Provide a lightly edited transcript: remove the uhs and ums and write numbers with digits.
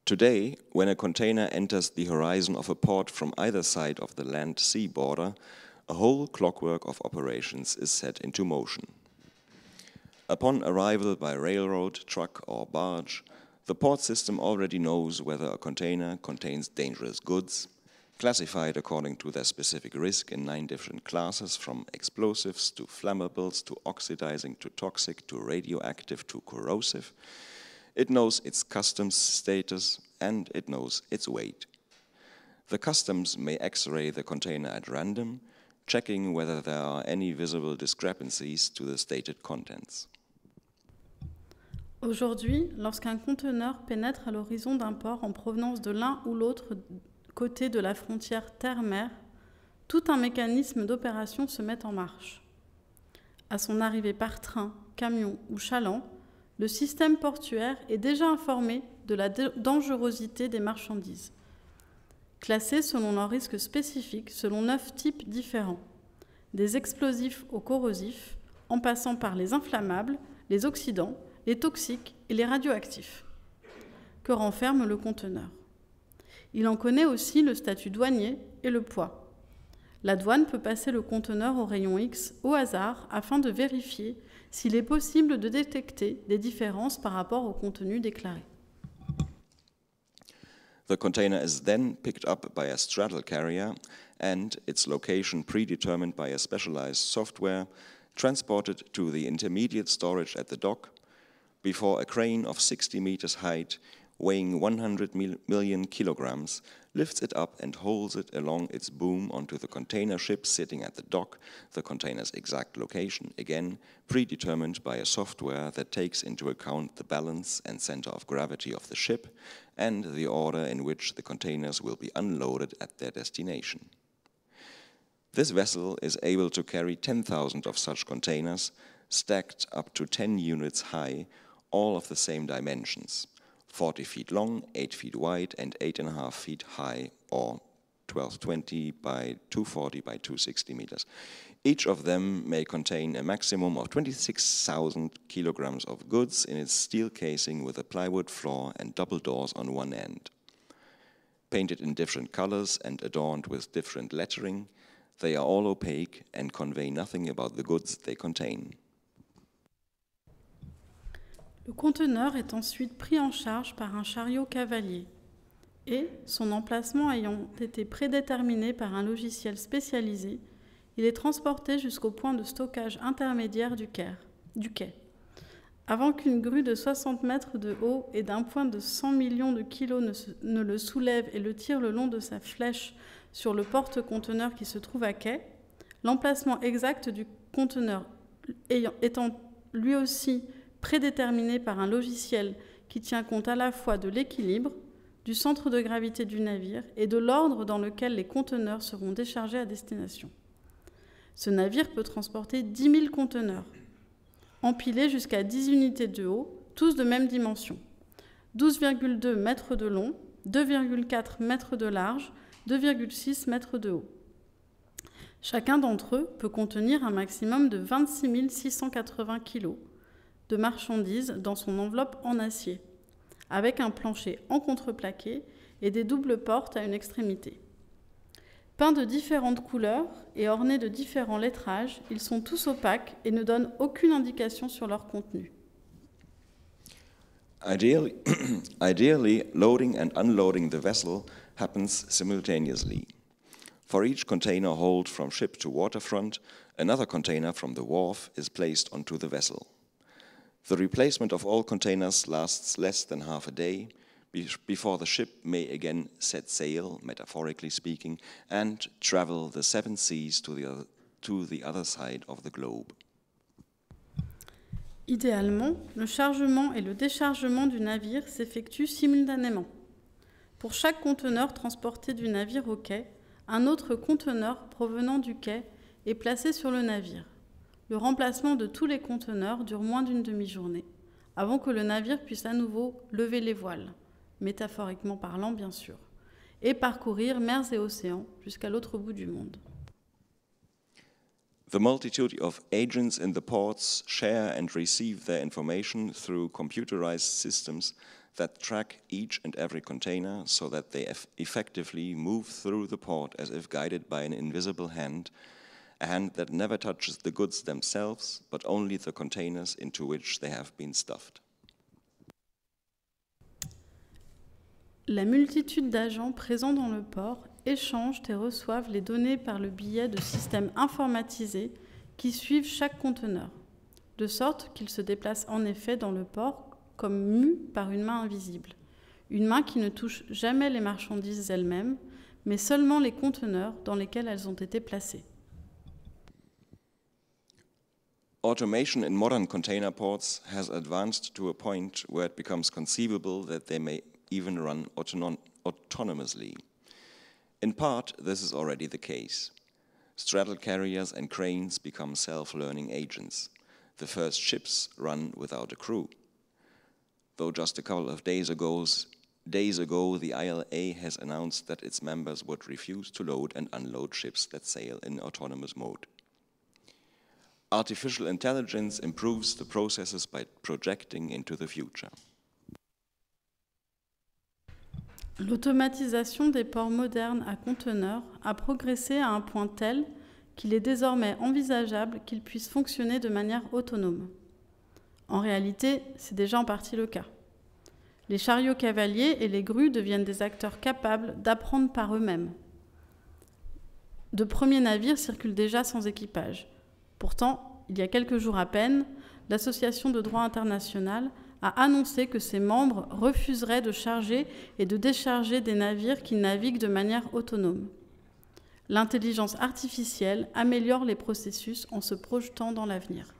Today, when a container enters the horizon of a port from either side of the land-sea border, a whole clockwork of operations is set into motion. Upon arrival by railroad, truck or barge, the port system already knows whether a container contains dangerous goods, classified according to their specific risk in 9 different classes, from explosives to flammables to oxidizing to toxic to radioactive to corrosive. It knows its customs status and it knows its weight. The customs may X-ray the container at random, checking whether there are any visible discrepancies to the stated contents. Aujourd'hui, lorsqu'un conteneur pénètre à l'horizon d'un port en provenance de l'un ou l'autre côté de la frontière terre-mer, tout un mécanisme d'opération se met en marche. À son arrivée par train, camion ou chaland, le système portuaire est déjà informé de la dangerosité des marchandises, classées selon leurs risques spécifiques, selon 9 types différents, des explosifs aux corrosifs, en passant par les inflammables, les oxydants, les toxiques et les radioactifs, que renferme le conteneur. Il en connaît aussi le statut douanier et le poids. La douane peut passer le conteneur au rayon X au hasard afin de vérifier s'il est possible de détecter des différences par rapport au contenu déclaré. The container is then picked up by a straddle carrier and its location predetermined by a specialized software, transported to the intermediate storage at the dock before a crane of 60 meters height, weighing 100 million kilograms, lifts it up and hauls it along its boom onto the container ship sitting at the dock, the container's exact location, again predetermined by a software that takes into account the balance and center of gravity of the ship and the order in which the containers will be unloaded at their destination. This vessel is able to carry 10,000 of such containers, stacked up to 10 units high, all of the same dimensions. 40 feet long, 8 feet wide, and 8.5 feet high, or 1220 by 240 by 260 meters. Each of them may contain a maximum of 26,000 kilograms of goods in its steel casing with a plywood floor and double doors on one end. Painted in different colors and adorned with different lettering, they are all opaque and convey nothing about the goods they contain. Le conteneur est ensuite pris en charge par un chariot cavalier et, son emplacement ayant été prédéterminé par un logiciel spécialisé, il est transporté jusqu'au point de stockage intermédiaire du quai. Avant qu'une grue de 60 mètres de haut et d'un poids de 100 millions de kilos ne le soulève et le tire le long de sa flèche sur le porte-conteneur qui se trouve à quai, l'emplacement exact du conteneur étant lui aussi prédéterminé par un logiciel qui tient compte à la fois de l'équilibre, du centre de gravité du navire et de l'ordre dans lequel les conteneurs seront déchargés à destination. Ce navire peut transporter 10 000 conteneurs, empilés jusqu'à 10 unités de haut, tous de même dimension, 12,2 mètres de long, 2,4 mètres de large, 2,6 mètres de haut. Chacun d'entre eux peut contenir un maximum de 26 680 kg de marchandises dans son enveloppe en acier, avec un plancher en contreplaqué et des doubles portes à une extrémité. Peints de différentes couleurs et ornés de différents lettrages, ils sont tous opaques et ne donnent aucune indication sur leur contenu. Ideally, loading and unloading the vessel happens simultaneously. For each container hauled from ship to waterfront, another container from the wharf is placed onto the vessel. The replacement of all containers lasts less than half a day before the ship may again set sail, metaphorically speaking, and travel the 7 seas to the other side of the globe. Idéalement, le chargement et le déchargement du navire s'effectuent simultanément. Pour chaque conteneur transporté du navire au quai, un autre conteneur provenant du quai est placé sur le navire. Le remplacement de tous les conteneurs dure moins d'une demi-journée, avant que le navire puisse à nouveau lever les voiles, métaphoriquement parlant bien sûr, et parcourir mers et océans jusqu'à l'autre bout du monde. The multitude of agents in the ports share and receive their information through computerized systems that track each and every container so that they effectively move through the port as if guided by an invisible hand, a hand that never touches the goods themselves, but only the containers into which they have been stuffed. La multitude d'agents présents dans le port échangent et reçoivent les données par le biais de systèmes informatisés qui suivent chaque conteneur, de sorte qu'ils se déplacent en effet dans le port comme mus par une main invisible, une main qui ne touche jamais les marchandises elles-mêmes, mais seulement les conteneurs dans lesquels elles ont été placées. Automation in modern container ports has advanced to a point where it becomes conceivable that they may even run autonomously. In part, this is already the case. Straddle carriers and cranes become self-learning agents. The first ships run without a crew. Though just a couple of days ago, the ILA has announced that its members would refuse to load and unload ships that sail in autonomous mode. Artificial intelligence improves the processes by projecting into the future. L'automatisation des ports modernes à conteneurs a progressé à un point tel qu'il est désormais envisageable qu'ils puissent fonctionner de manière autonome. En réalité, c'est déjà en partie le cas. Les chariots cavaliers et les grues deviennent des acteurs capables d'apprendre par eux-mêmes. De premiers navires circulent déjà sans équipage. Pourtant, il y a quelques jours à peine, l'Association de droit international a annoncé que ses membres refuseraient de charger et de décharger des navires qui naviguent de manière autonome. L'intelligence artificielle améliore les processus en se projetant dans l'avenir.